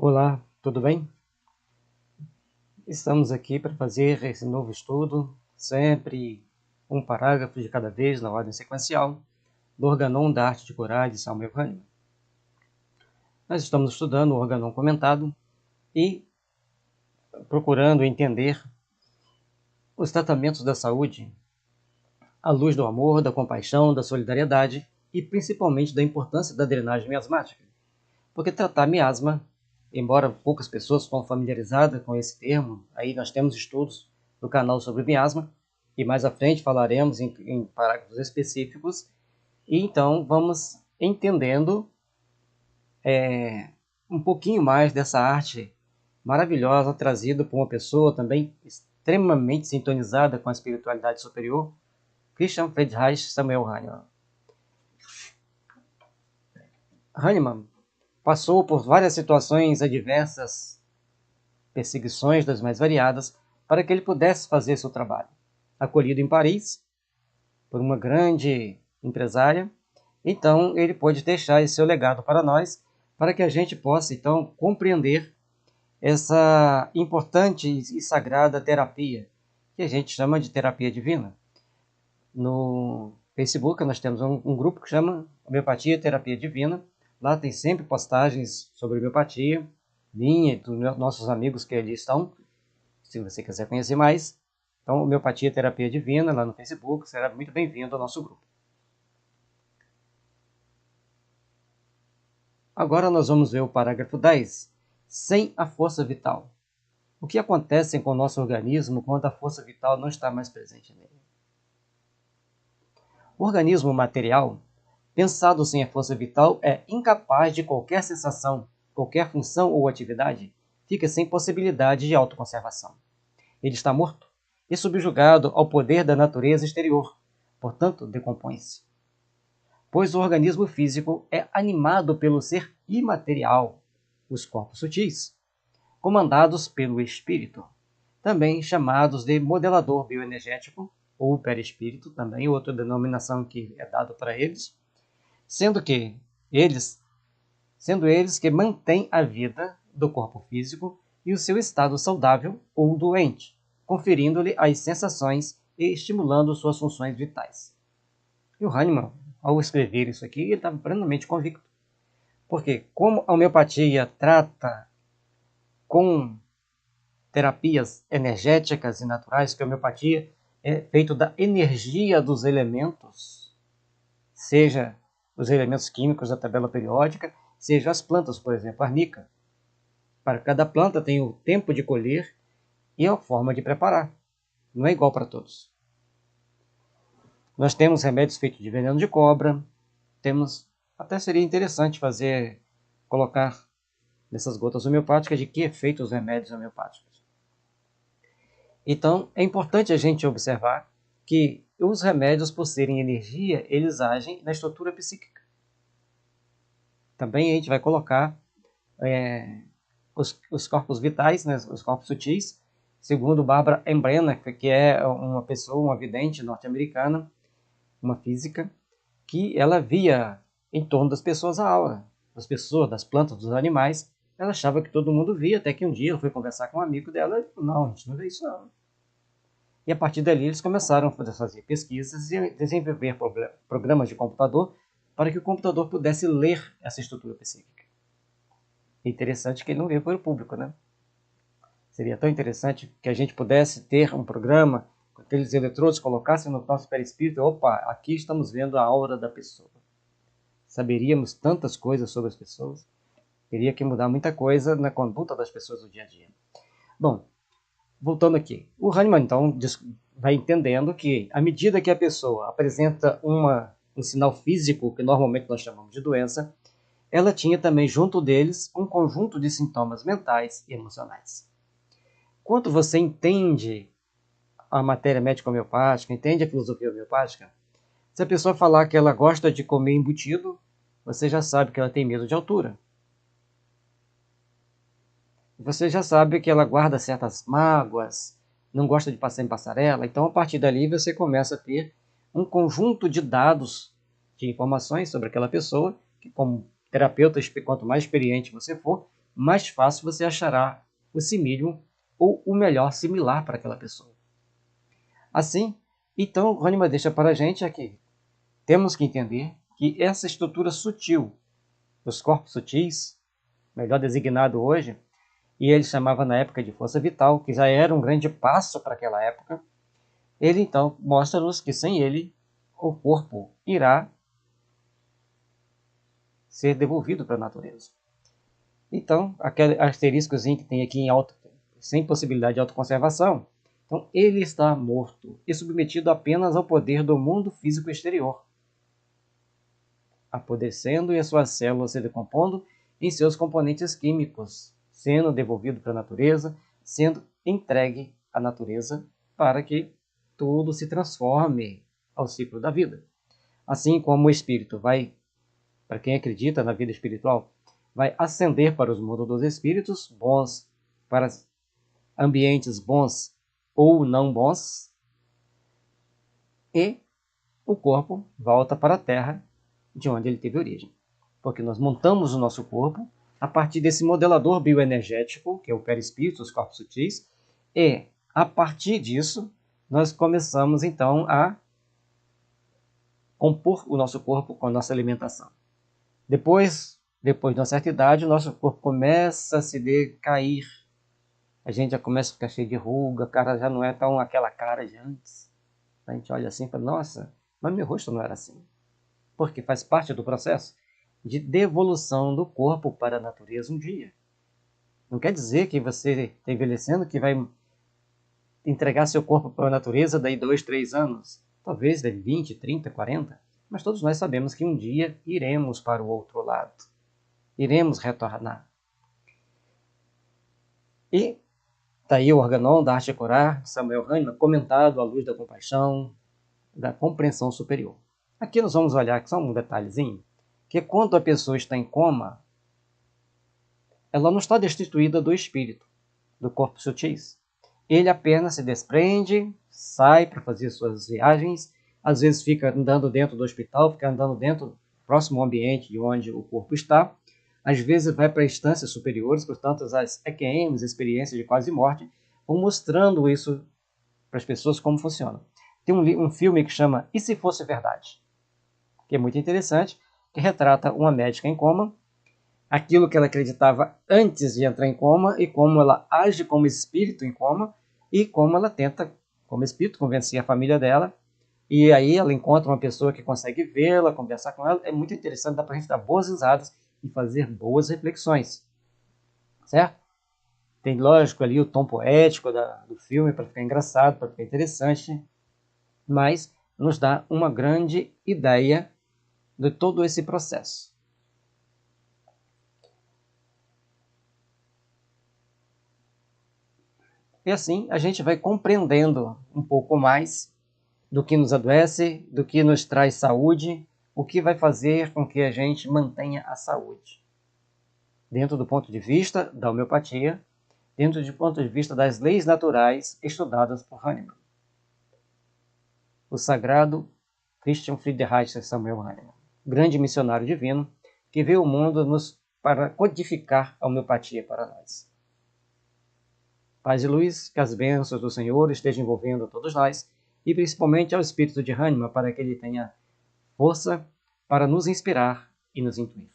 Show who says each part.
Speaker 1: Olá, tudo bem? Estamos aqui para fazer esse novo estudo, sempre um parágrafo de cada vez na ordem sequencial, do Organon da Arte de Curar de Samuel Hahnemann. Nós estamos estudando o Organon comentado e procurando entender os tratamentos da saúde à luz do amor, da compaixão, da solidariedade e principalmente da importância da drenagem miasmática. Porque tratar miasma, embora poucas pessoas estão familiarizadas com esse termo, aí nós temos estudos no canal sobre miasma, e mais à frente falaremos em parágrafos específicos, e então vamos entendendo um pouquinho mais dessa arte maravilhosa trazida por uma pessoa também extremamente sintonizada com a espiritualidade superior, Christian Friedrich Samuel Hahnemann. Hahnemann passou por várias situações adversas, perseguições das mais variadas, para que ele pudesse fazer seu trabalho. Acolhido em Paris por uma grande empresária, então ele pôde deixar esse seu legado para nós, para que a gente possa então compreender essa importante e sagrada terapia, que a gente chama de terapia divina. No Facebook nós temos um grupo que chama Homeopatia Terapia Divina. Lá tem sempre postagens sobre homeopatia, minha e dos nossos amigos que ali estão, se você quiser conhecer mais. Então, Homeopatia Terapia Divina, lá no Facebook, será muito bem-vindo ao nosso grupo. Agora nós vamos ver o parágrafo 10. Sem a força vital. O que acontece com o nosso organismo quando a força vital não está mais presente nele? O organismo material, pensado sem a força vital, é incapaz de qualquer sensação, qualquer função ou atividade, fica sem possibilidade de autoconservação. Ele está morto e subjugado ao poder da natureza exterior, portanto, decompõe-se. Pois o organismo físico é animado pelo ser imaterial, os corpos sutis, comandados pelo espírito, também chamados de modelador bioenergético, ou perispírito, também outra denominação que é dada para eles, sendo eles que mantêm a vida do corpo físico e o seu estado saudável ou doente, conferindo-lhe as sensações e estimulando suas funções vitais. E o Hahnemann, ao escrever isso aqui, ele estava plenamente convicto. Porque como a homeopatia trata com terapias energéticas e naturais, que a homeopatia é feito da energia dos elementos, seja os elementos químicos da tabela periódica, seja as plantas, por exemplo, a arnica. Para cada planta tem o tempo de colher e a forma de preparar. Não é igual para todos. Nós temos remédios feitos de veneno de cobra, até seria interessante colocar nessas gotas homeopáticas de que é feito os remédios homeopáticos. Então, é importante a gente observar que os remédios, por serem energia, eles agem na estrutura psíquica. Também a gente vai colocar os corpos vitais, né, os corpos sutis, segundo Barbara Embrena, que é uma pessoa, uma vidente norte-americana, uma física, que ela via em torno das pessoas a aura, das pessoas, das plantas, dos animais. Ela achava que todo mundo via, até que um dia ela foi conversar com um amigo dela e falou, não, a gente não vê isso não. E a partir dali eles começaram a fazer pesquisas e desenvolver programas de computador para que o computador pudesse ler essa estrutura psíquica. É interessante que ele não veio para o público, né? Seria tão interessante que a gente pudesse ter um programa com aqueles eletrodos, colocassem no nosso perispírito, opa, aqui estamos vendo a aura da pessoa. Saberíamos tantas coisas sobre as pessoas. Teria que mudar muita coisa na conduta das pessoas no dia a dia. Bom, voltando aqui, o Hahnemann então vai entendendo que à medida que a pessoa apresenta um sinal físico, que normalmente nós chamamos de doença, ela tinha também junto deles um conjunto de sintomas mentais e emocionais. Quando você entende a matéria médica homeopática, entende a filosofia homeopática, se a pessoa falar que ela gosta de comer embutido, você já sabe que ela tem medo de altura. Você já sabe que ela guarda certas mágoas, não gosta de passar em passarela. Então, a partir dali, você começa a ter um conjunto de dados, de informações sobre aquela pessoa, que como terapeuta, quanto mais experiente você for, mais fácil você achará o simílio ou o melhor similar para aquela pessoa. Assim, então, Hahnemann deixa para a gente aqui, temos que entender que essa estrutura sutil dos corpos sutis, melhor designado hoje, e ele chamava na época de força vital, que já era um grande passo para aquela época, ele então mostra-nos que sem ele o corpo irá ser devolvido para a natureza. Então, aquele asteriscozinho que tem aqui sem possibilidade de autoconservação, então ele está morto e submetido apenas ao poder do mundo físico exterior, apodrecendo e as suas células se decompondo em seus componentes químicos, sendo devolvido para a natureza, sendo entregue à natureza para que tudo se transforme ao ciclo da vida. Assim como o espírito vai, para quem acredita na vida espiritual, vai ascender para os mundos dos espíritos bons, para ambientes bons ou não bons, e o corpo volta para a Terra, de onde ele teve origem. Porque nós montamos o nosso corpo a partir desse modelador bioenergético, que é o perispírito, os corpos sutis, e a partir disso nós começamos então a compor o nosso corpo com a nossa alimentação. Depois de uma certa idade, o nosso corpo começa a se decair. A gente já começa a ficar cheio de ruga, a cara já não é tão aquela cara de antes. A gente olha assim e fala, nossa, mas meu rosto não era assim. Porque faz parte do processo de devolução do corpo para a natureza um dia. Não quer dizer que você está envelhecendo, que vai entregar seu corpo para a natureza daí 2, 3 anos. Talvez daí 20, 30, 40. Mas todos nós sabemos que um dia iremos para o outro lado. Iremos retornar. E está aí o Organon da Arte de Curar, Samuel Hahnemann, comentado à luz da compaixão, da compreensão superior. Aqui nós vamos olhar só um detalhezinho, que quando a pessoa está em coma, ela não está destituída do espírito, do corpo sutis. Ele apenas se desprende, sai para fazer suas viagens, às vezes fica andando dentro do hospital, fica andando dentro do próximo ambiente de onde o corpo está, às vezes vai para instâncias superiores, portanto as EQMs, experiências de quase morte, vão mostrando isso para as pessoas como funciona. Tem um filme que chama E Se Fosse Verdade, que é muito interessante, que retrata uma médica em coma, aquilo que ela acreditava antes de entrar em coma e como ela age como espírito em coma e como ela tenta, como espírito, convencer a família dela. E aí ela encontra uma pessoa que consegue vê-la, conversar com ela. É muito interessante, dá para a gente dar boas risadas e fazer boas reflexões, certo? Tem, lógico, ali o tom poético do filme para ficar engraçado, para ficar interessante, mas nos dá uma grande ideia de todo esse processo. E assim a gente vai compreendendo um pouco mais do que nos adoece, do que nos traz saúde, o que vai fazer com que a gente mantenha a saúde. Dentro do ponto de vista da homeopatia, dentro do ponto de vista das leis naturais estudadas por Hahnemann. O sagrado Christian Friedrich Samuel Hahnemann, grande missionário divino, que veio ao mundo para codificar a homeopatia para nós. Paz e luz, que as bênçãos do Senhor estejam envolvendo a todos nós, e principalmente ao espírito de Hahnemann, para que ele tenha força para nos inspirar e nos intuir.